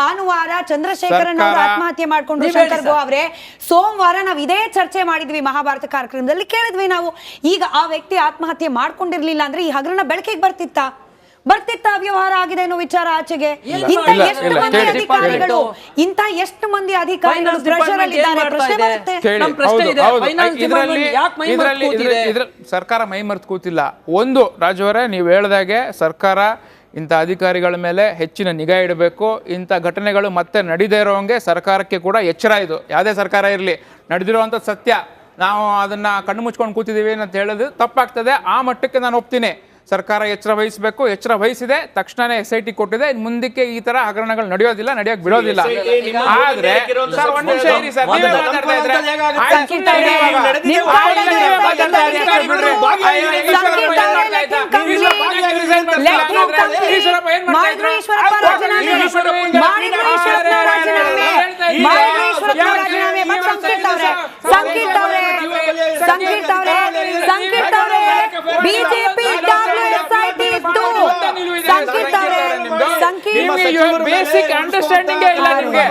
ಭಾನುವಾರ ಚಂದ್ರಶೇಖರನ್ ಅವರು ಆತ್ಮಹತ್ಯೆ ಮಾಡ್ಕೊಂಡ್ರು ಶಂಕರ್ ಗೋ ಅವರೇ. ಸೋಮವಾರ ನಾವು ಇದೇ ಚರ್ಚೆ ಮಾಡಿದ್ವಿ ಮಹಾಭಾರತ ಕಾರ್ಯಕ್ರಮದಲ್ಲಿ, ಕೇಳಿದ್ವಿ ನಾವು. ಈಗ ಆ ವ್ಯಕ್ತಿ ಆತ್ಮಹತ್ಯೆ ಮಾಡ್ಕೊಂಡಿರ್ಲಿಲ್ಲ ಅಂದ್ರೆ ಈ ಹಗರಣ ಬೆಳಕಿಗೆ ಬರ್ತಿತ್ತ ಅವ್ಯವಹಾರ ಆಗಿದೆ ಅನ್ನೋ ವಿಚಾರ ಆಚೆಗೆ. ಇಂಥ ಎಷ್ಟು ಮಂದಿ ಅಧಿಕಾರಿಗಳು ಪ್ರೆಷರ್ ಅಲ್ಲಿ ಇದ್ದಾರೆ, ಪ್ರಶ್ನೆ ಬರುತ್ತೆ. ಸರ್ಕಾರ ಮೈ ಮರೆತು ಕೂತಿಲ್ಲ. ಒಂದು ರಾಜವರೇ, ನೀವು ಹೇಳ್ದಾಗೆ ಸರ್ಕಾರ ಇಂಥ ಅಧಿಕಾರಿಗಳ ಮೇಲೆ ಹೆಚ್ಚಿನ ನಿಗಾ ಇಡಬೇಕು. ಇಂಥ ಘಟನೆಗಳು ಮತ್ತೆ ನಡೀದೇ ಇರೋಂಗೆ ಸರ್ಕಾರಕ್ಕೆ ಕೂಡ ಎಚ್ಚರ. ಇದು ಯಾವುದೇ ಸರ್ಕಾರ ಇರಲಿ, ನಡೆದಿರುವಂಥ ಸತ್ಯ ನಾವು ಅದನ್ನ ಕಣ್ಣು ಮುಚ್ಕೊಂಡು ಕೂತಿದ್ದೀವಿ ಅಂತ ಹೇಳಿದ್ರೆ ತಪ್ಪಾಗ್ತದೆ. ಆ ಮಟ್ಟಕ್ಕೆ ನಾನು ಒಪ್ತೀನಿ, ಸರ್ಕಾರ ಎಚ್ಚರ ವಹಿಸಬೇಕು. ಎಚ್ಚರ ವಹಿಸಿದೆ, ತಕ್ಷಣನೇ SIT ಕೊಟ್ಟಿದೆ. ಮುಂದಕ್ಕೆ ಈ ತರ ಹಗರಣಗಳು ನಡೆಯೋದಿಲ್ಲ, ನಡೆಯಕ್ ಬಿಡೋದಿಲ್ಲ. ಆದ್ರೆ ಸರ್ ಒಂದ್ ನಿಮಿಷ ಇರಿ ಸರ್, ನೀವೇ ಮಾತಾಡ್ತಾ ಇದ್ರೆ ಬಿಜೆಪಿ ಬೇಸಿಕ್ ಅಂಡರ್ಸ್ಟ್ಯಾಂಡಿಂಗ್ ಇಲ್ಲ ನಿಮ್ಗೆ.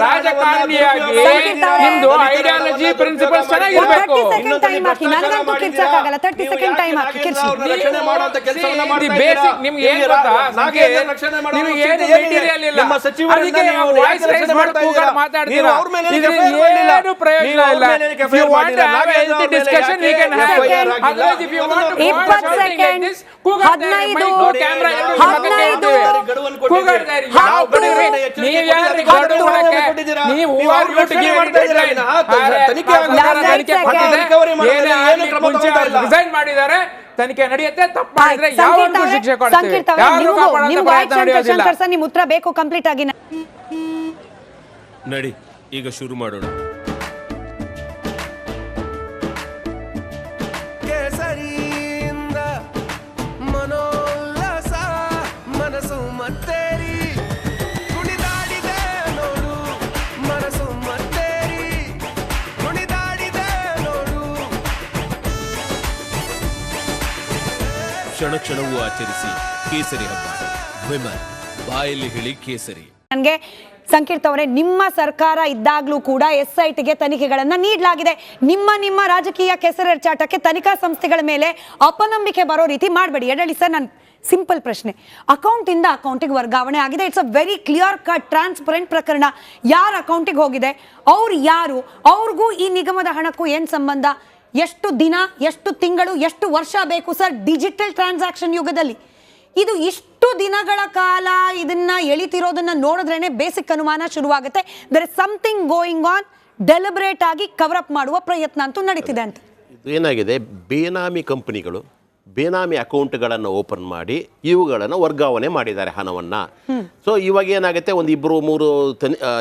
ರಾಜಕಾರಣಿಯಾಗಿ ನಿಮ್ದು ಐಡಿಯಾಲಜಿ ಪ್ರಿನ್ಸಿಪಲ್ಸ್ ಚೆನ್ನಾಗಿರ್ಬೇಕು. ಬೇಸಿಕ್ ನಿಮ್ಗೆ ಏನ್ ಗೊತ್ತಾ, ನಿಮ್ಗೆ ಏನು ಮೆಟೀರಿಯಲ್ ಇಲ್ಲ, ಅದಕ್ಕೆ ವಾಯ್ಸ್ ರೈಸ್ ಮಾಡ್ಕೊಂಡು ಮಾತಾಡ್ತೀರಾ, ಏನು ಪ್ರಯೋಜನ ಇಲ್ಲ. If you want to have a healthy discussion, we can have. Otherwise, if you want to go on shouting like this, camera resign ಮಾಡಿದ್ದಾರೆ. ತನಿಖೆ ನಡೆಯುತ್ತೆ, ತಪ್ಪು ಮಾಡಿದ್ರೆ ಯಾವತ್ತೂ ಶಿಕ್ಷೆ ಕೊಡ್ತೀವಿ. ನಿಮ್ ಉತ್ತರ ಬೇಕು ಕಂಪ್ಲೀಟ್ ಆಗಿ. ನಡಿ ಈಗ ಶುರು ಮಾಡೋಣ. ಕ್ಷಣ ಕ್ಷಣವೂ ಆಚರಿಸಿ ಕೇಸರಿ ಹಬ್ಬ. ವಿಮಲ್ ಬಾಯಲ್ಲಿ ಹೇಳಿ ಕೇಸರಿ. ನನಗೆ ಸಂಕೀರ್ತ ಅವರೇ, ನಿಮ್ಮ ಸರ್ಕಾರ ಇದ್ದಾಗ್ಲೂ ಕೂಡ SITಗೆ ತನಿಖೆಗಳನ್ನ ನೀಡಲಾಗಿದೆ. ನಿಮ್ಮ ರಾಜಕೀಯ ಕೆಸರೆರಚಾಟಕ್ಕೆ ತನಿಖಾ ಸಂಸ್ಥೆಗಳ ಮೇಲೆ ಅಪನಂಬಿಕೆ ಬರೋ ರೀತಿ ಮಾಡಬೇಡಿ. ಎಡಳಿ ಸರ್, ನನ್ನ ಸಿಂಪಲ್ ಪ್ರಶ್ನೆ, ಅಕೌಂಟ್ ಇಂದ ಅಕೌಂಟಿಗೆ ವರ್ಗಾವಣೆ ಆಗಿದೆ. It's a very clear cut transparent ಪ್ರಕರಣ. ಯಾರ ಅಕೌಂಟಿಗೆ ಹೋಗಿದೆ, ಅವ್ರು ಯಾರು, ಅವ್ರಿಗೂ ಈ ನಿಗಮದ ಹಣಕ್ಕೂ ಏನ್ ಸಂಬಂಧ, ಎಷ್ಟು ದಿನ, ಎಷ್ಟು ತಿಂಗಳು, ಎಷ್ಟು ವರ್ಷ ಬೇಕು ಸರ್ ಡಿಜಿಟಲ್ ಟ್ರಾನ್ಸಾಕ್ಷನ್ ಯುಗದಲ್ಲಿ? ಇದು ಇಷ್ಟು ದಿನಗಳ ಕಾಲ ಇದನ್ನ ಎಳಿತಿರೋದನ್ನ ನೋಡಿದ್ರೇನೆ ಬೇಸಿಕ್ ಅನುಮಾನ ಶುರುವಾಗುತ್ತೆ. There is something going on. Deliberate ಆಗಿ ಕವರ್ ಅಪ್ ಮಾಡುವ ಪ್ರಯತ್ನ ಅಂತೂ ನಡೀತಿದೆ ಅಂತ. ಇದು ಏನಾಗಿದೆ, ಬೇನಾಮಿ ಕಂಪನಿಗಳು ಬೇನಾಮಿ ಅಕೌಂಟ್ಗಳನ್ನು ಓಪನ್ ಮಾಡಿ ಇವುಗಳನ್ನು ವರ್ಗಾವಣೆ ಮಾಡಿದ್ದಾರೆ ಹಣವನ್ನು. ಸೊ ಇವಾಗ ಏನಾಗುತ್ತೆ, ಒಂದು 2-3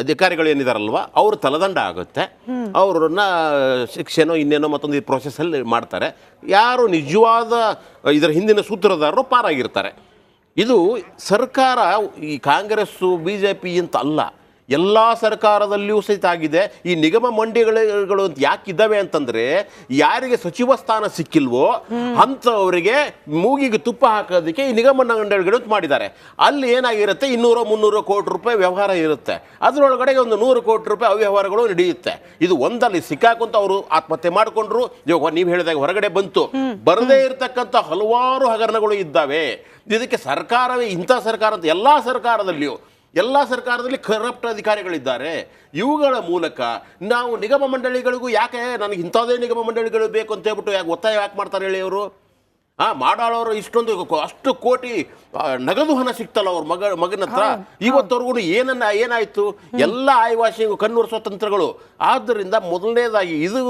ಅಧಿಕಾರಿಗಳು ಏನಿದಾರಲ್ವ, ಅವರು ತಲದಂಡ ಆಗುತ್ತೆ. ಅವ್ರನ್ನ ಶಿಕ್ಷೆನೋ ಇನ್ನೇನೋ ಮತ್ತೊಂದು ಪ್ರೊಸೆಸ್ಸಲ್ಲಿ ಮಾಡ್ತಾರೆ. ಯಾರು ನಿಜವಾದ ಇದರ ಹಿಂದಿನ ಸೂತ್ರಧಾರರು ಪಾರಾಗಿರ್ತಾರೆ. ಇದು ಸರ್ಕಾರ ಈ ಕಾಂಗ್ರೆಸ್ಸು BJP ಅಂತ ಅಲ್ಲ, ಎಲ್ಲ ಸರ್ಕಾರದಲ್ಲಿಯೂ ಸಹಿತ ಆಗಿದೆ. ಈ ನಿಗಮ ಮಂಡಳಿಗಳು ಅಂತ ಯಾಕಿದ್ದಾವೆ ಅಂತಂದರೆ, ಯಾರಿಗೆ ಸಚಿವ ಸ್ಥಾನ ಸಿಕ್ಕಿಲ್ವೋ ಅಂಥವರಿಗೆ ಮೂಗಿಗೆ ತುಪ್ಪ ಹಾಕೋದಕ್ಕೆ ಈ ನಿಗಮ ಮಂಡಳಿಗಳು ಮಾಡಿದ್ದಾರೆ. ಅಲ್ಲಿ ಏನಾಗಿರುತ್ತೆ, 200-300 ಕೋಟಿ ರೂಪಾಯಿ ವ್ಯವಹಾರ ಇರುತ್ತೆ. ಅದರೊಳಗಡೆ ಒಂದು 100 ಕೋಟಿ ರೂಪಾಯಿ ಅವ್ಯವಹಾರಗಳು ನಡೆಯುತ್ತೆ. ಇದು ಒಂದಲ್ಲಿ ಸಿಕ್ಕಾಕೊಂತ ಅವರು ಆತ್ಮಹತ್ಯೆ ಮಾಡಿಕೊಂಡ್ರು. ಇವಾಗ ನೀವು ಹೇಳಿದಾಗ ಹೊರಗಡೆ ಬಂತು. ಬರದೇ ಇರತಕ್ಕಂಥ ಹಲವಾರು ಹಗರಣಗಳು ಇದ್ದಾವೆ. ಇದಕ್ಕೆ ಸರ್ಕಾರವೇ, ಇಂಥ ಸರ್ಕಾರ ಅಂತ ಎಲ್ಲ ಸರ್ಕಾರದಲ್ಲಿ ಕರಪ್ಟ್ ಅಧಿಕಾರಿಗಳಿದ್ದಾರೆ. ಇವುಗಳ ಮೂಲಕ ನಾವು ನಿಗಮ ಮಂಡಳಿಗಳಿಗೂ ಯಾಕೆ ನನಗೆ ಇಂಥದೇ ನಿಗಮ ಮಂಡಳಿಗಳು ಬೇಕು ಅಂತ ಹೇಳ್ಬಿಟ್ಟು ಒತ್ತಾಯ ಯಾಕೆ ಮಾಡ್ತಾರೆ ಹೇಳಿ ಅವರು? ಮಾಡಾಳವರು ಅಷ್ಟು ಕೋಟಿ ನಗದು ಹಣ ಸಿಕ್ತಲ್ಲ ಅವ್ರ ಮಗನ ಹತ್ರ. ಇವತ್ತವರೆಗೂ ಏನಾಯ್ತು? ಎಲ್ಲ ಆಯ್ವಾಸಿ ಕಣ್ಣೂರಿಸೋ ತಂತ್ರಗಳು. ಆದ್ದರಿಂದ ಮೊದಲನೇದಾಗಿ ಇದು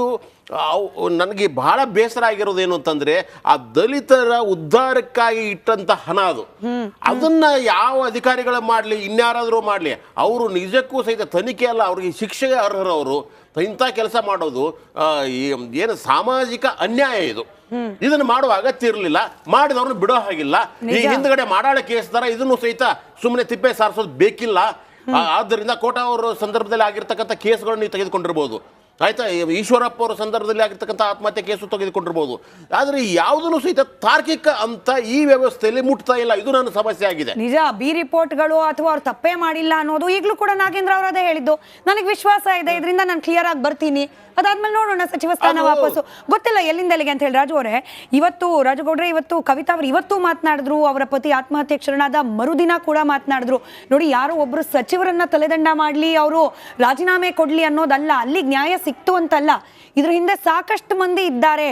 ನನಗೆ ಬಹಳ ಬೇಸರ ಆಗಿರೋದೇನು ಅಂತಂದ್ರೆ, ಆ ದಲಿತರ ಉದ್ಧಾರಕ್ಕಾಗಿ ಇಟ್ಟಂತ ಹಣ ಅದನ್ನ ಯಾವ ಅಧಿಕಾರಿಗಳ ಮಾಡಲಿ, ಇನ್ಯಾರಾದರೂ ಮಾಡಲಿ, ಅವರು ನಿಜಕ್ಕೂ ಸಹಿತ ತನಿಖೆ ಅಲ್ಲ, ಅವ್ರಿಗೆ ಶಿಕ್ಷೆಗೆ ಅರ್ಹರವರು. ಇಂಥ ಕೆಲಸ ಮಾಡೋದು ಏನು ಸಾಮಾಜಿಕ ಅನ್ಯಾಯ. ಇದನ್ನು ಮಾಡುವ ಅಗತ್ಯ ಇರಲಿಲ್ಲ. ಮಾಡಿದವ್ರನ್ನ ಬಿಡೋ ಹಾಗಿಲ್ಲ. ಈ ಹಿಂದ್ಗಡೆ ಮಾಡಾಳ ಕೇಸ್ ತರ ಇದನ್ನು ಸಹಿತ ಸುಮ್ಮನೆ ತಿಪ್ಪೆ ಸಾರಿಸೋದು ಬೇಕಿಲ್ಲ. ಆದ್ದರಿಂದ ಕೋಟ ಅವರ ಸಂದರ್ಭದಲ್ಲಿ ಆಗಿರ್ತಕ್ಕಂಥ ಕೇಸ್ಗಳನ್ನು ನೀವು ತೆಗೆದುಕೊಂಡಿರ್ಬೋದು. ಆಯ್ತಾ. ಈಶ್ವರಪ್ಪ ಅವರ ಸಂದರ್ಭದಲ್ಲಿ ಆಗಿರ್ತಕ್ಕಂಥ ಆತ್ಮಹತ್ಯೆ ಕೇಸು ತೆಗೆದುಕೊಂಡಿರ್ಬೋದು. ಆದರೆ ಯಾವುದನ್ನು ಸಹಿತ ತಾರ್ಕಿಕ ಅಂತ ಈ ವ್ಯವಸ್ಥೆಯಲ್ಲಿ ಮುಟ್ತಾ ಇಲ್ಲ. ಇದು ನನ್ನ ಸಮಸ್ಯೆ ಆಗಿದೆ. ನಿಜ, ಬಿ ರಿಪೋರ್ಟ್ಗಳು ಅಥವಾ ಅವ್ರು ತಪ್ಪೇ ಮಾಡಿಲ್ಲ ಅನ್ನೋದು ಈಗಲೂ ಕೂಡ ನಾಗೇಂದ್ರ ಅವರದೇ ಹೇಳಿದ್ದು. ನನಗೆ ವಿಶ್ವಾಸ ಇದೆ, ಇದರಿಂದ ನಾನು ಕ್ಲಿಯರ್ ಆಗಿ ಬರ್ತೀನಿ, ಅದಾದ್ಮೇಲೆ ನೋಡೋಣ ಸಚಿವ ಸ್ಥಾನ ವಾಪಸ್ಸು. ಗೊತ್ತಿಲ್ಲ ಎಲ್ಲಿಂದ ಎಲ್ಲಿಗೆ ಅಂತ ಹೇಳಿ. ರಾಜು ಅವರೇ, ರಾಜಗೌಡ್ರೆ ಇವತ್ತು ಕವಿತಾ ಅವರು ಇವತ್ತು ಮಾತನಾಡಿದ್ರು, ಅವರ ಪತಿ ಆತ್ಮಹತ್ಯೆ ಶರಣಾದ ಮರುದಿನ ಕೂಡ ಮಾತನಾಡಿದ್ರು. ನೋಡಿ, ಯಾರೋ ಒಬ್ರು ಸಚಿವರನ್ನ ತಲೆದಂಡ ಮಾಡ್ಲಿ, ಅವರು ರಾಜೀನಾಮೆ ಕೊಡ್ಲಿ ಅನ್ನೋದಲ್ಲ, ಅಲ್ಲಿಗೆ ನ್ಯಾಯ ಸಿಕ್ತು ಅಂತಲ್ಲ. ಇದ್ರ ಹಿಂದೆ ಸಾಕಷ್ಟು ಮಂದಿ ಇದ್ದಾರೆ.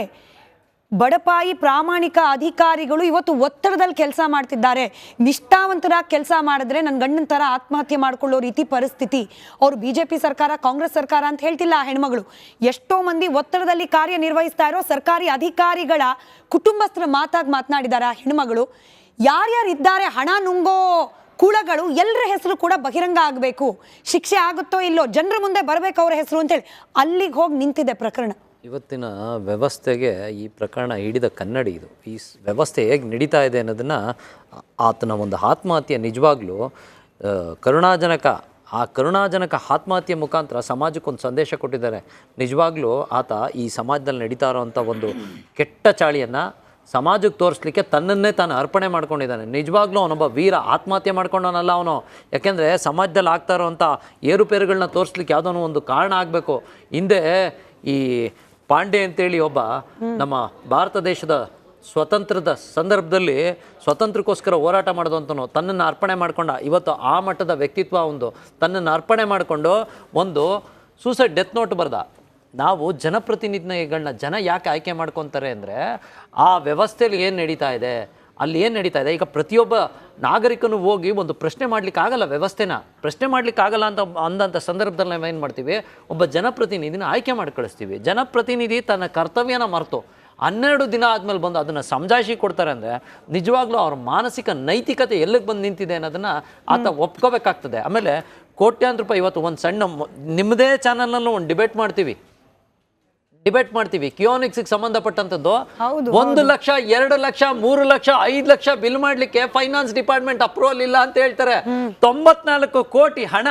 ಬಡಪಾಯಿ ಪ್ರಾಮಾಣಿಕ ಅಧಿಕಾರಿಗಳು ಇವತ್ತು ಒತ್ತಡದಲ್ಲಿ ಕೆಲಸ ಮಾಡ್ತಿದ್ದಾರೆ. ನಿಷ್ಠಾವಂತರಾಗಿ ಕೆಲಸ ಮಾಡಿದ್ರೆ ನನ್ನ ಗಂಡನ ತರ ಆತ್ಮಹತ್ಯೆ ಮಾಡ್ಕೊಳ್ಳೋ ರೀತಿ ಪರಿಸ್ಥಿತಿ. ಅವರು ಬಿಜೆಪಿ ಸರ್ಕಾರ, ಕಾಂಗ್ರೆಸ್ ಸರ್ಕಾರ ಅಂತ ಹೇಳ್ತಿಲ್ಲ ಆ ಹೆಣ್ಮಗಳು. ಎಷ್ಟೋ ಮಂದಿ ಒತ್ತಡದಲ್ಲಿ ಕಾರ್ಯನಿರ್ವಹಿಸ್ತಾ ಇರೋ ಸರ್ಕಾರಿ ಅಧಿಕಾರಿಗಳ ಕುಟುಂಬಸ್ಥರ ಮಾತನಾಡಿದ್ದಾರೆ ಆ ಹೆಣ್ಮಗಳು. ಯಾರ್ಯಾರು ಇದ್ದಾರೆ ಹಣ ನುಂಗೋ ಕೂಳಗಳು, ಎಲ್ಲರ ಹೆಸರು ಕೂಡ ಬಹಿರಂಗ ಆಗಬೇಕು. ಶಿಕ್ಷೆ ಆಗುತ್ತೋ ಇಲ್ಲೋ, ಜನರ ಮುಂದೆ ಬರಬೇಕು ಅವರ ಹೆಸರು ಅಂತೇಳಿ ಅಲ್ಲಿಗೆ ಹೋಗಿ ನಿಂತಿದೆ ಪ್ರಕರಣ. ಇವತ್ತಿನ ವ್ಯವಸ್ಥೆಗೆ ಈ ಪ್ರಕರಣ ಹಿಡಿದ ಕನ್ನಡಿ ಇದು. ಈ ವ್ಯವಸ್ಥೆ ಹೇಗೆ ನಡೀತಾ ಇದೆ ಅನ್ನೋದನ್ನು, ಆತನ ಒಂದು ಆತ್ಮಹತ್ಯೆ ನಿಜವಾಗ್ಲೂ ಕರುಣಾಜನಕ. ಆ ಕರುಣಾಜನಕ ಆತ್ಮಹತ್ಯೆ ಮುಖಾಂತರ ಸಮಾಜಕ್ಕೊಂದು ಸಂದೇಶ ಕೊಟ್ಟಿದ್ದಾರೆ. ನಿಜವಾಗ್ಲೂ ಆತ ಈ ಸಮಾಜದಲ್ಲಿ ನಡೀತಾ ಇರೋವಂಥ ಒಂದು ಕೆಟ್ಟ ಚಾಳಿಯನ್ನು ಸಮಾಜಕ್ಕೆ ತೋರಿಸ್ಲಿಕ್ಕೆ ತನ್ನನ್ನೇ ತಾನು ಅರ್ಪಣೆ ಮಾಡ್ಕೊಂಡಿದ್ದಾನೆ. ನಿಜವಾಗ್ಲೂ ಅವನೊಬ್ಬ ವೀರ. ಆತ್ಮಹತ್ಯೆ ಮಾಡ್ಕೊಂಡವನಲ್ಲ ಅವನು. ಯಾಕೆಂದರೆ ಸಮಾಜದಲ್ಲಿ ಆಗ್ತಾ ಇರೋವಂಥ ಏರುಪೇರುಗಳನ್ನ ತೋರಿಸ್ಲಿಕ್ಕೆ ಯಾವುದೋ ಒಂದು ಕಾರಣ ಆಗಬೇಕು. ಹಿಂದೆ ಈ ಪಾಂಡೆ ಅಂತೇಳಿ ಒಬ್ಬ ನಮ್ಮ ಭಾರತ ದೇಶದ ಸ್ವತಂತ್ರದ ಸಂದರ್ಭದಲ್ಲಿ ಸ್ವತಂತ್ರಕ್ಕೋಸ್ಕರ ಹೋರಾಟ ಮಾಡೋದಂತನೋ ತನ್ನನ್ನು ಅರ್ಪಣೆ ಮಾಡ್ಕೊಂಡ. ಇವತ್ತು ಆ ಮಟ್ಟದ ವ್ಯಕ್ತಿತ್ವ ಒಂದು ತನ್ನನ್ನು ಅರ್ಪಣೆ ಮಾಡಿಕೊಂಡು ಒಂದು ಸೂಸೈಡ್ ಡೆತ್ ನೋಟ್ ಬರ್ದ. ನಾವು ಜನಪ್ರತಿನಿಧಿಗಳನ್ನ ಜನ ಯಾಕೆ ಆಯ್ಕೆ ಮಾಡ್ಕೊತಾರೆ ಅಂದರೆ, ಆ ವ್ಯವಸ್ಥೆಯಲ್ಲಿ ಏನು ನಡೀತಾ ಇದೆ, ಅಲ್ಲಿ ಏನು ನಡೀತಾ ಇದೆ. ಈಗ ಪ್ರತಿಯೊಬ್ಬ ನಾಗರಿಕನು ಹೋಗಿ ಒಂದು ಪ್ರಶ್ನೆ ಮಾಡ್ಲಿಕ್ಕೆ ಆಗಲ್ಲ, ವ್ಯವಸ್ಥೆನ ಪ್ರಶ್ನೆ ಮಾಡ್ಲಿಕ್ಕೆ ಆಗಲ್ಲ ಅಂದಂಥ ಸಂದರ್ಭದಲ್ಲಿ ನಾವು ಏನು ಮಾಡ್ತೀವಿ, ಒಬ್ಬ ಜನಪ್ರತಿನಿಧಿನ ಆಯ್ಕೆ ಮಾಡಿ ಕಳಿಸ್ತೀವಿ. ಜನಪ್ರತಿನಿಧಿ ತನ್ನ ಕರ್ತವ್ಯನ ಮರೆತು 12 ದಿನ ಆದಮೇಲೆ ಬಂದು ಅದನ್ನು ಸಮಜಾಯಿಷಿ ಕೊಡ್ತಾರೆ ಅಂದರೆ ನಿಜವಾಗ್ಲೂ ಅವ್ರ ಮಾನಸಿಕ ನೈತಿಕತೆ ಎಲ್ಲಿಗೆ ಬಂದು ನಿಂತಿದೆ ಅನ್ನೋದನ್ನು ಆತ ಒಪ್ಕೋಬೇಕಾಗ್ತದೆ. ಆಮೇಲೆ ಕೋಟ್ಯಾಂತರ ರೂಪಾಯಿ ಇವತ್ತು ಒಂದು ಸಣ್ಣ ನಿಮ್ಮದೇ ಚಾನಲ್ನಲ್ಲೂ ಒಂದು ಡಿಬೇಟ್ ಮಾಡ್ತೀವಿ. ಕಿಯೋನಿಕ್ಸ್ಗೆ ಸಂಬಂಧಪಟ್ಟಂಥದ್ದು 1 ಲಕ್ಷ 2 ಲಕ್ಷ 3 ಲಕ್ಷ 5 ಲಕ್ಷ ಬಿಲ್ ಮಾಡ್ಲಿಕ್ಕೆ ಫೈನಾನ್ಸ್ ಡಿಪಾರ್ಟ್ಮೆಂಟ್ ಅಪ್ರೂವಲ್ ಇಲ್ಲ ಅಂತ ಹೇಳ್ತಾರೆ. 94 ಕೋಟಿ ಹಣ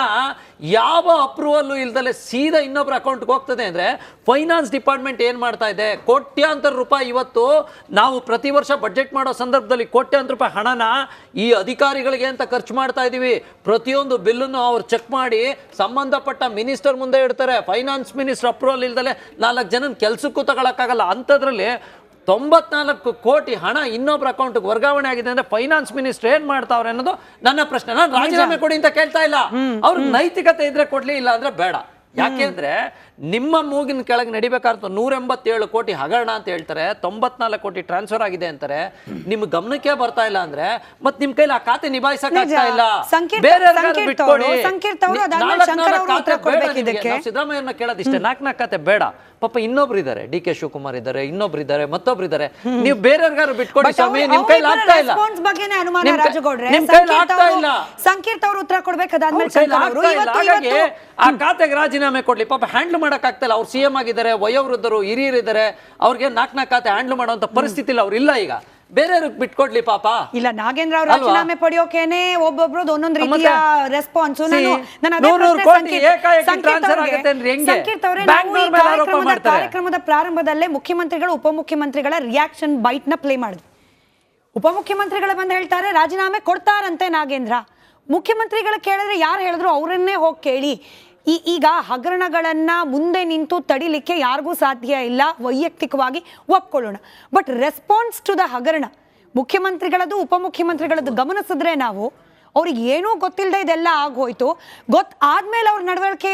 ಯಾವ ಅಪ್ರೂವಲ್ ಇಲ್ದಲೆ ಸೀದಾ ಇನ್ನೊಬ್ರ ಅಕೌಂಟ್ಗೆ ಹೋಗ್ತದೆ ಅಂದ್ರೆ ಫೈನಾನ್ಸ್ ಡಿಪಾರ್ಟ್ಮೆಂಟ್ ಏನ್ ಮಾಡ್ತಾ ಇದೆ? ಕೋಟ್ಯಾಂತರ ರೂಪಾಯಿ ಇವತ್ತು ನಾವು ಪ್ರತಿ ವರ್ಷ ಬಜೆಟ್ ಮಾಡೋ ಸಂದರ್ಭದಲ್ಲಿ ಕೋಟ್ಯಾಂತರ ರೂಪಾಯಿ ಹಣನ ಈ ಅಧಿಕಾರಿಗಳಿಗೆ ಅಂತ ಖರ್ಚು ಮಾಡ್ತಾ ಇದೀವಿ. ಪ್ರತಿಯೊಂದು ಬಿಲ್ಲನ್ನು ಅವ್ರು ಚೆಕ್ ಮಾಡಿ ಸಂಬಂಧಪಟ್ಟ ಮಿನಿಸ್ಟರ್ ಮುಂದೆ ಇಡ್ತಾರೆ. ಫೈನಾನ್ಸ್ ಮಿನಿಸ್ಟರ್ ಅಪ್ರೂವಲ್ ಇಲ್ದಲೆ 4 ಜನ ಕೆಲಸಕ್ಕೂ ತಗೊಳಕ್ಕಾಗಲ್ಲ. ಅಂಥದ್ರಲ್ಲಿ 94 ಕೋಟಿ ಹಣ ಇನ್ನೊಬ್ರ ಅಕೌಂಟ್ಗೆ ವರ್ಗಾವಣೆ ಆಗಿದೆ ಅಂದ್ರೆ ಫೈನಾನ್ಸ್ ಮಿನಿಸ್ಟರ್ ಏನ್ ಮಾಡ್ತಾವ್ರೆ ಅನ್ನೋದು ನನ್ನ ಪ್ರಶ್ನೆ. ನಾನು ರಾಜೀನಾಮೆ ಕೊಡಿ ಅಂತ ಕೇಳ್ತಾ ಇಲ್ಲ. ಅವ್ರ ನೈತಿಕತೆ ಇದ್ರೆ ಕೊಡ್ಲಿ, ಇಲ್ಲ ಅಂದ್ರೆ ಬೇಡ. ಯಾಕೆಂದ್ರೆ ನಿಮ್ಮ ಮೂಗಿನ ಕೆಳಗೆ ನಡಿಬೇಕಾದ್ರೆ 187 ಕೋಟಿ ಹಗರಣ ಅಂತ ಹೇಳ್ತಾರೆ, 94 ಕೋಟಿ ಟ್ರಾನ್ಸ್ಫರ್ ಆಗಿದೆ ಅಂತಾರೆ. ನಿಮ್ ಗಮನಕ್ಕೆ ಬರ್ತಾ ಇಲ್ಲ ಅಂದ್ರೆ ಮತ್ತೆ ನಿಮ್ ಕೈಲಿ ಆ ಖಾತೆ ನಿಭಾಯಿಸಕ್ ಆಗ್ತಾ ಇಲ್ಲ. ಸಿದ್ದರಾಮಯ್ಯನ ಕೇಳೋದಿಷ್ಟೇ, 4 ಖಾತೆ ಬೇಡ. ಪಾಪ ಇನ್ನೊಬ್ರು ಇದಾರೆ, ಡಿ ಕೆ ಶಿವಕುಮಾರ್ ಇದಾರೆ, ಇನ್ನೊಬ್ರು ಇದಾರೆ, ಮತ್ತೊಬ್ರು ಇದಾರೆ. ನೀವು ಬೇರೆಯವ್ರಿಗಾರು ಬಿಟ್ಕೊಡಿ ಸ್ವಾಮಿ, ನಿಮ್ ಕೈಲಿ ಆಗ್ತಾ ಇಲ್ಲ. ಸಂಕೀರ್ತ ಅವರು ಉತ್ತರ ಕೊಡ್ಬೇಕಾದ್ಮೇಲೆ ಆ ಖಾತೆಗೆ ರಾಜೀನಾಮೆ ಕೊಡ್ಲಿ. ಪಾಪ ಹ್ಯಾಂಡಲ್ ಮಾಡಕ್ ಆಗ್ತಾ ಇಲ್ಲ. ಅವ್ರು ಸಿಎಂ ಆಗಿದ್ದಾರೆ, ವಯೋವೃದ್ಧರು, ಹಿರಿಯರಿದ್ದಾರೆ, ಅವ್ರಿಗೆ 4 ಖಾತೆ ಹ್ಯಾಂಡಲ್ ಮಾಡುವಂತ ಪರಿಸ್ಥಿತಿ ಇಲ್ಲ. ಅವ್ರು ಇಲ್ಲ. ಈಗ ಬೇರೆಯವ್ರಿಗೆ ಬಿಟ್ಕೊಡ್ಲಿ ಪಾಪ. ಇಲ್ಲ, ನಾಗೇಂದ್ರ ಅವ್ರ ರಾಜೀನಾಮೆ ಪಡೆಯೋಕೆನೆ ಒಬ್ಬೊಬ್ರದ್ದು ಒಂದೊಂದು ರೀತಿಯ ರೆಸ್ಪಾನ್ಸ್. ಕಾರ್ಯಕ್ರಮದ ಪ್ರಾರಂಭದಲ್ಲೇ ಮುಖ್ಯಮಂತ್ರಿಗಳು ಉಪಮುಖ್ಯಮಂತ್ರಿಗಳ ರಿಯಾಕ್ಷನ್ ಬೈಟ್ ನ ಪ್ಲೇ ಮಾಡಿದ್ರು. ಉಪಮುಖ್ಯಮಂತ್ರಿಗಳು ಬಂದು ಹೇಳ್ತಾರೆ ರಾಜೀನಾಮೆ ಕೊಡ್ತಾರಂತೆ ನಾಗೇಂದ್ರ. ಮುಖ್ಯಮಂತ್ರಿಗಳು ಕೇಳಿದ್ರೆ ಯಾರು ಹೇಳಿದ್ರು ಅವರನ್ನೇ ಹೋಗಿ ಕೇಳಿ. ಈಗ ಹಗರಣಗಳನ್ನ ಮುಂದೆ ನಿಂತು ತಡಿಲಿಕ್ಕೆ ಯಾರಿಗೂ ಸಾಧ್ಯ ಇಲ್ಲ, ವೈಯಕ್ತಿಕವಾಗಿ ಒಪ್ಕೊಳ್ಳೋಣ. ಬಟ್ ರೆಸ್ಪಾನ್ಸ್ ಟು ದ ಹಗರಣ ಮುಖ್ಯಮಂತ್ರಿಗಳದ್ದು ಉಪಮುಖ್ಯಮಂತ್ರಿಗಳದ್ದು ಗಮನಿಸಿದ್ರೆ ನಾವು ಅವ್ರಿಗೆ ಏನೂ ಗೊತ್ತಿಲ್ಲದೆ ಇದೆಲ್ಲ ಆಗೋಯ್ತು. ಆದ್ಮೇಲೆ ಅವ್ರ ನಡವಳಿಕೆ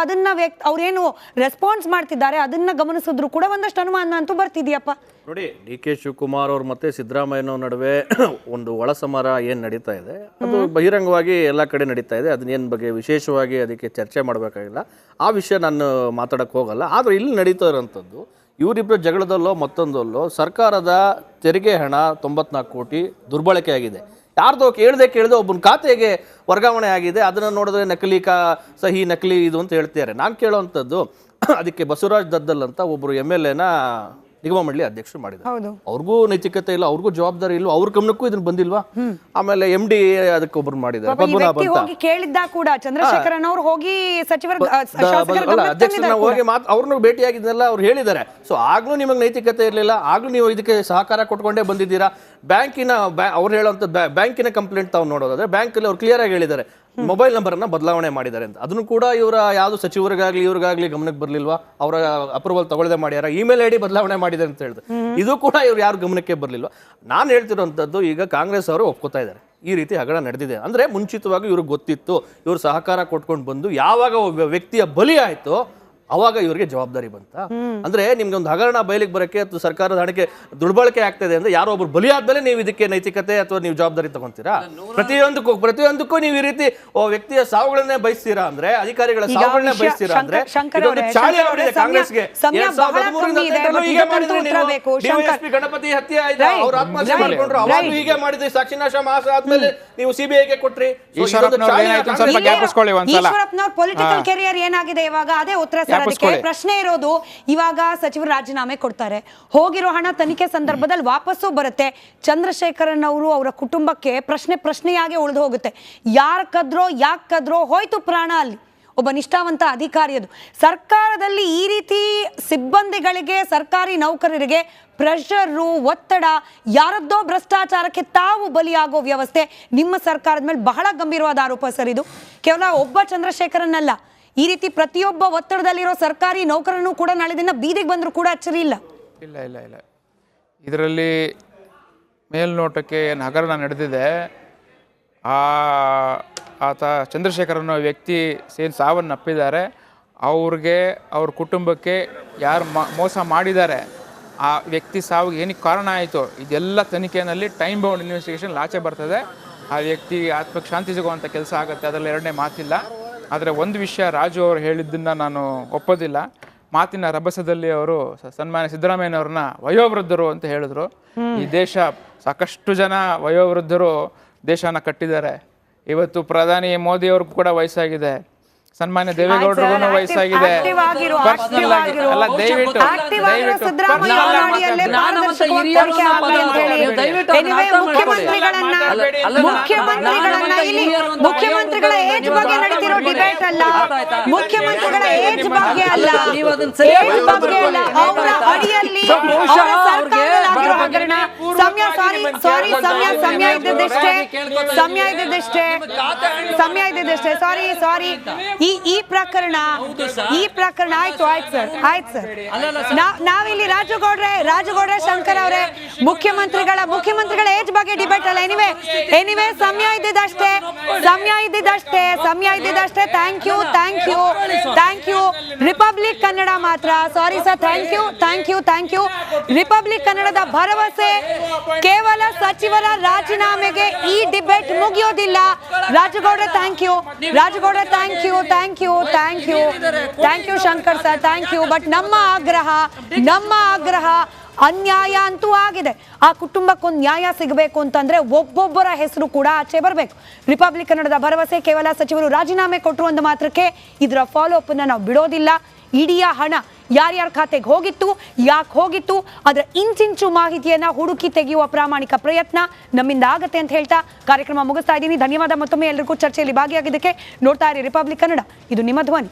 ಅದನ್ನ ಅವ್ರೇನು ರೆಸ್ಪಾನ್ಸ್ ಮಾಡ್ತಿದ್ದಾರೆ ಅದನ್ನ ಗಮನಿಸಿದ್ರು ಕೂಡ ಒಂದಷ್ಟು ಅನುಮಾನ ಅಂತೂ ಬರ್ತಿದ್ಯಪ್ಪ. ನೋಡಿ, ಡಿ ಕೆ ಶಿವಕುಮಾರ್ ಅವ್ರ ಮತ್ತೆ ಸಿದ್ದರಾಮಯ್ಯನವ್ರ ನಡುವೆ ಒಂದು ಒಳಸಮರ ಏನು ನಡೀತಾ ಇದೆ ಅದು ಬಹಿರಂಗವಾಗಿ ಎಲ್ಲ ಕಡೆ ನಡೀತಾ ಇದೆ. ಅದನ್ನೇನು ಬಗ್ಗೆ ವಿಶೇಷವಾಗಿ ಅದಕ್ಕೆ ಚರ್ಚೆ ಮಾಡಬೇಕಾಗಿಲ್ಲ. ಆ ವಿಷಯ ನಾನು ಮಾತಾಡಕ್ಕೆ ಹೋಗಲ್ಲ. ಆದರೆ ಇಲ್ಲಿ ನಡೀತಾ ಇರೋಂಥದ್ದು ಇವರಿಬ್ಬರ ಜಗಳದಲ್ಲೋ ಮತ್ತೊಂದಲ್ಲೋ ಸರ್ಕಾರದ ತೆರಿಗೆ ಹಣ 94 ಕೋಟಿ ದುರ್ಬಳಕೆ ಆಗಿದೆ. ಯಾರ್ದೋ ಕೇಳದೆ ಒಬ್ಬನ ಖಾತೆಗೆ ವರ್ಗಾವಣೆ ಆಗಿದೆ. ಅದನ್ನು ನೋಡಿದ್ರೆ ನಕಲಿ ಸಹಿ ನಕಲಿ ಇದು ಅಂತ ಹೇಳ್ತಾರೆ. ನಾನು ಕೇಳೋವಂಥದ್ದು, ಅದಕ್ಕೆ ಬಸವರಾಜ್ ದದ್ದಲ್ ಅಂತ ಒಬ್ಬರು MLA ನಿಗಮ ಮಂಡಳಿ ಅಧ್ಯಕ್ಷರು ಮಾಡಿದ್ದಾರೆ. ಹೌದು. ಅವ್ರಿಗೂ ನೈತಿಕತೆ ಇಲ್ಲ, ಅವ್ರಿಗೂ ಜವಾಬ್ದಾರಿ ಇಲ್ಲ, ಅವ್ರ ಗಮನಕ್ಕೂ ಇದನ್ನ ಬಂದಿಲ್ವಾ? ಆಮೇಲೆ MD ಅದಕ್ಕೊಬ್ರು ಮಾಡಿದ್ದಾರೆ, ಪಾಪ ಈ ಪದ್ಮನಾಭ ವ್ಯಕ್ತಿ ಅಂತ. ಹೋಗಿ ಕೇಳಿದ್ದ ಕೂಡ ಚಂದ್ರಶೇಖರನ್ ಅವರು ಹೋಗಿ ಸಚಿವರ ಶಾಸಕರ ಗಮನಕ್ಕೆ ಅಧ್ಯಕ್ಷರನ್ನ ತಂದಿದ್ದಾರೆ ಹೋಗಿ ಅವ್ರನ್ನೂ ಭೇಟಿಯಾಗಿದ್ದೆಲ್ಲ ಅವ್ರು ಹೇಳಿದ್ದಾರೆ. ಸೊ ಆಗ್ಲೂ ನಿಮಗೆ ನೈತಿಕತೆ ಇರಲಿಲ್ಲ, ಆಗ್ಲೂ ನೀವು ಇದಕ್ಕೆ ಸಹಕಾರ ಕೊಟ್ಕೊಂಡೇ ಬಂದಿದ್ದೀರಾ. ಅವ್ರು ಹೇಳುವಂತ ಬ್ಯಾಂಕಿನ ಕಂಪ್ಲೇಂಟ್ ತಾವು ನೋಡೋದಾದ್ರೆ ಬ್ಯಾಂಕಲ್ಲಿ ಅವ್ರು ಕ್ಲಿಯರ್ ಆಗಿ ಹೇಳಿದ್ದಾರೆ ಮೊಬೈಲ್ ನಂಬರನ್ನು ಬದಲಾವಣೆ ಮಾಡಿದ್ದಾರೆ ಅಂತ. ಅದನ್ನು ಕೂಡ ಇವರ ಯಾವುದು ಸಚಿವರಿಗಾಗ್ಲಿ ಇವ್ರಿಗಾಗ್ಲಿ ಗಮನಕ್ಕೆ ಬರಲಿಲ್ವಾ? ಅವರ ಅಪ್ರೂವಲ್ ತಗೊಳ್ಳದೆ ಮಾಡ್ಯಾರ, ಇಮೇಲ್ ID ಬದಲಾವಣೆ ಮಾಡಿದೆ ಅಂತ ಹೇಳಿದ್ರು. ಇದು ಕೂಡ ಇವ್ರು ಯಾರು ಗಮನಕ್ಕೆ ಬರಲಿಲ್ವಾ? ನಾನು ಹೇಳ್ತಿರೋಂಥದ್ದು, ಈಗ ಕಾಂಗ್ರೆಸ್ ಅವರು ಒಪ್ಕೋತಾ ಇದ್ದಾರೆ ಈ ರೀತಿ ಹಗರಣ ನಡೆದಿದೆ ಅಂದ್ರೆ ಮುಂಚಿತವಾಗಿ ಇವ್ರಿಗೆ ಗೊತ್ತಿತ್ತು, ಇವ್ರು ಸಹಕಾರ ಕೊಟ್ಕೊಂಡು ಬಂದು ಯಾವಾಗ ಒಬ್ಬ ವ್ಯಕ್ತಿಯ ಬಲಿ ಆಯ್ತು ಅವಾಗ ಇವರಿಗೆ ಜವಾಬ್ದಾರಿ ಬಂತ. ಅಂದ್ರೆ ನಿಮ್ಗೆ ಒಂದು ಹಗರಣ ಬಯಲಿಗೆ ಬರಕ್ಕೆ ಅಥವಾ ಸರ್ಕಾರದ ಹಣಕ್ಕೆ ದುರ್ಬಳಕೆ ಆಗ್ತದೆ ಅಂದ್ರೆ ಯಾರೋ ಒಬ್ರು ಬಲಿ ಆದ್ಮೇಲೆ ನೀವು ಇದಕ್ಕೆ ನೈತಿಕತೆ ಅಥವಾ ನೀವು ಜವಾಬ್ದಾರಿ ತಗೊಂತೀರಾ? ಪ್ರತಿಯೊಂದಕ್ಕೂ ನೀವು ಈ ರೀತಿ ವ್ಯಕ್ತಿಯ ಸಾವುಗಳನ್ನೇ ಬಯಸ್ತೀರಾ ಅಂದ್ರೆ, ಅಧಿಕಾರಿಗಳ ಸಾವುಗಳನ್ನೇ ಬಯಸ್ತೀರಾ ಅಂದ್ರೆ ಕಾಂಗ್ರೆಸ್ಗೆ ಗಣಪತಿ ಹತ್ಯೆ ಆಯ್ತು, ಅವ್ರು ಆತ್ಮಹತ್ಯೆ ಮಾಡ್ಕೊಂಡ್ರು, ಅವಾಗ ಹೀಗೆ ಮಾಡಿದ್ರಿ, ಸಾಕ್ಷಿನಾಶ ಮಾಸ ಆದ್ಮೇಲೆ ನೀವು CBIಗೆ ಕೊಟ್ರಿ. ಈಶ್ವರಪ್ಪನವ್ರ ಪೊಲಿಟಿಕಲ್ ಕೆರಿಯರ್ ಏನಾಗಿದೆ ಇವಾಗ? ಅದೇ ಉತ್ತರ ಸರ್. ಅದಕ್ಕೆ ಪ್ರಶ್ನೆ ಇರೋದು, ಇವಾಗ ಸಚಿವರು ರಾಜೀನಾಮೆ ಕೊಡ್ತಾರೆ, ಹೋಗಿರೋ ಹಣ ತನಿಖೆ ಸಂದರ್ಭದಲ್ಲಿ ವಾಪಸ್ಸು ಬರುತ್ತೆ. ಚಂದ್ರಶೇಖರನ್ ಅವರು ಅವರ ಕುಟುಂಬಕ್ಕೆ ಪ್ರಶ್ನೆಯಾಗಿ ಉಳಿದು ಹೋಗುತ್ತೆ. ಯಾರ್ ಕದ್ರೋ ಯಾಕೆ ಕದ್ರೋ ಹೋಯ್ತು ಪ್ರಾಣ ಅಲ್ಲಿ. ಒಬ್ಬ ನಿಷ್ಠಾವಂತ ಅಧಿಕಾರಿಯದು. ಸರ್ಕಾರದಲ್ಲಿ ಈ ರೀತಿ ಸಿಬ್ಬಂದಿಗಳಿಗೆ, ಸರ್ಕಾರಿ ನೌಕರರಿಗೆ ಪ್ರೆಷರು, ಒತ್ತಡ, ಯಾರದ್ದೋ ಭ್ರಷ್ಟಾಚಾರಕ್ಕೆ ತಾವು ಬಲಿಯಾಗೋ ವ್ಯವಸ್ಥೆ ನಿಮ್ಮ ಸರ್ಕಾರದ ಮೇಲೆ ಬಹಳ ಗಂಭೀರವಾದ ಆರೋಪ ಸರ್. ಇದು ಕೇವಲ ಒಬ್ಬ ಚಂದ್ರಶೇಖರನ್ನಲ್ಲ, ಈ ರೀತಿ ಪ್ರತಿಯೊಬ್ಬ ಒತ್ತಡದಲ್ಲಿರೋ ಸರ್ಕಾರಿ ನೌಕರನು ಕೂಡ ನಾಳೆ ದಿನ ಬೀದಿಗೆ ಬಂದರೂ ಕೂಡ ಅಚ್ಚರಿ ಇಲ್ಲ. ಇಲ್ಲ ಇಲ್ಲ ಇಲ್ಲ ಇದರಲ್ಲಿ ಮೇಲ್ನೋಟಕ್ಕೆ ಏನು ಹಗರಣ ನಡೆದಿದೆ, ಆತ ಚಂದ್ರಶೇಖರ್ ಅನ್ನೋ ವ್ಯಕ್ತಿ ಸಾವನ್ನಪ್ಪಿದ್ದಾರೆ, ಅವ್ರಿಗೆ ಅವ್ರ ಕುಟುಂಬಕ್ಕೆ ಯಾರು ಮೋಸ ಮಾಡಿದ್ದಾರೆ, ಆ ವ್ಯಕ್ತಿ ಸಾವಿಗೆ ಏನಕ್ಕೆ ಕಾರಣ ಆಯಿತು, ಇದೆಲ್ಲ ತನಿಖೆಯಲ್ಲಿ ಟೈಮ್ ಬೌಂಡ್ ಇನ್ವೆಸ್ಟಿಗೇಷನ್ ಆಚೆ ಬರ್ತದೆ. ಆ ವ್ಯಕ್ತಿ ಆತ್ಮಕ್ಕೆ ಶಾಂತಿ ಸಿಗುವಂಥ ಕೆಲಸ ಆಗುತ್ತೆ, ಅದರಲ್ಲಿ ಎರಡನೇ ಮಾತಿಲ್ಲ. ಆದರೆ ಒಂದು ವಿಷಯ, ರಾಜು ಅವರು ಹೇಳಿದ್ದನ್ನು ನಾನು ಒಪ್ಪೋದಿಲ್ಲ. ಮಾತಿನ ರಭಸದಲ್ಲಿ ಅವರು ಸನ್ಮಾನ್ಯ ಸಿದ್ದರಾಮಯ್ಯನವ್ರನ್ನ ವಯೋವೃದ್ಧರು ಅಂತ ಹೇಳಿದ್ರು. ಈ ದೇಶ ಸಾಕಷ್ಟು ಜನ ವಯೋವೃದ್ಧರು ದೇಶನ ಕಟ್ಟಿದ್ದಾರೆ. ಇವತ್ತು ಪ್ರಧಾನಿ ಮೋದಿ ಅವ್ರಿಗೂ ಕೂಡ ವಯಸ್ಸಾಗಿದೆ, ಸನ್ಮಾನ್ಯ ದೇವೇಗೌಡರಿಗೂ ವಯಸ್ಸಾಗಿದೆ. ಮುಖ್ಯಮಂತ್ರಿಗಳ ಏಜ್ ಬಗ್ಗೆ ನಡೀತಿರೋ ಡಿಬೇಟ್ ಅಲ್ಲ, ಮುಖ್ಯಮಂತ್ರಿಗಳ ಏಜ್ ಬಗ್ಗೆ ಅಲ್ಲ, ಅವರ ಅಡಿಯಲ್ಲಿ ಸಮಯ ಇದ್ದಷ್ಟೇ. ಸಾರಿ ಈ ಪ್ರಕರಣ ಆಯ್ತು ಸರ್. ನಾವಿಲ್ಲಿ ರಾಜುಗೌಡ್ರೆ ಶಂಕರ್ ಅವರೇ, ಮುಖ್ಯಮಂತ್ರಿಗಳ ಏಜ್ ಬಗ್ಗೆ ಡಿಬೇಟ್ ಅಲ್ಲ. ಎನಿವೆ ಸಮಯ ಇದ್ದಿದ್ದಷ್ಟೇ. ಥ್ಯಾಂಕ್ ಯು ರಿಪಬ್ಲಿಕ್ ಕನ್ನಡ ಮಾತ್ರ. Sorry sir, thank you. Republic ಕನ್ನಡದ ಭರವಸೆ ಕೇವಲ ಸಚಿವರ ರಾಜೀನಾಮೆಗೆ ಈ ಡಿಬೇಟ್ ಮುಗಿಯೋದಿಲ್ಲ. ರಾಜುಗೌಡ್ರೆ thank you Shankar sir, thank you. But ನಮ್ಮ ಆಗ್ರಹ ಅನ್ಯಾಯ ಅಂತೂ ಆಗಿದೆ. ಆ ಕುಟುಂಬಕ್ಕೊಂದು ನ್ಯಾಯ ಸಿಗಬೇಕು ಅಂತಂದ್ರೆ ಒಬ್ಬೊಬ್ಬರ ಹೆಸರು ಕೂಡ ಆಚೆ ಬರಬೇಕು. ರಿಪಬ್ಲಿಕ್ ಕನ್ನಡದ ಭರವಸೆ ಕೇವಲ ಸಚಿವರು ರಾಜೀನಾಮೆ ಕೊಟ್ಟರು ಅಂದ ಮಾತ್ರಕ್ಕೆ ಇದರ ಫಾಲೋ ಅಪ್ ಅನ್ನ ನಾವು ಬಿಡೋದಿಲ್ಲ. ಇಡೀ ಹಣ ಯಾರ್ಯಾರ ಖಾತೆಗೆ ಹೋಗಿತ್ತು, ಯಾಕೆ ಹೋಗಿತ್ತು, ಅದರ ಇಂಚಿಂಚು ಮಾಹಿತಿಯನ್ನ ಹುಡುಕಿ ತೆಗೆಯುವ ಪ್ರಾಮಾಣಿಕ ಪ್ರಯತ್ನ ನಮ್ಮಿಂದ ಆಗತ್ತೆ ಅಂತ ಹೇಳ್ತಾ ಕಾರ್ಯಕ್ರಮ ಮುಗಿಸ್ತಾ ಇದ್ದೀನಿ. ಧನ್ಯವಾದ ಮತ್ತೊಮ್ಮೆ ಎಲ್ಲರಿಗೂ ಚರ್ಚೆಯಲ್ಲಿ ಭಾಗಿಯಾಗಿದ್ದಕ್ಕೆ. ನೋಡ್ತಾ ಇರಿ ರಿಪಬ್ಲಿಕ್ ಕನ್ನಡ, ಇದು ನಿಮ್ಮ ಧ್ವನಿ.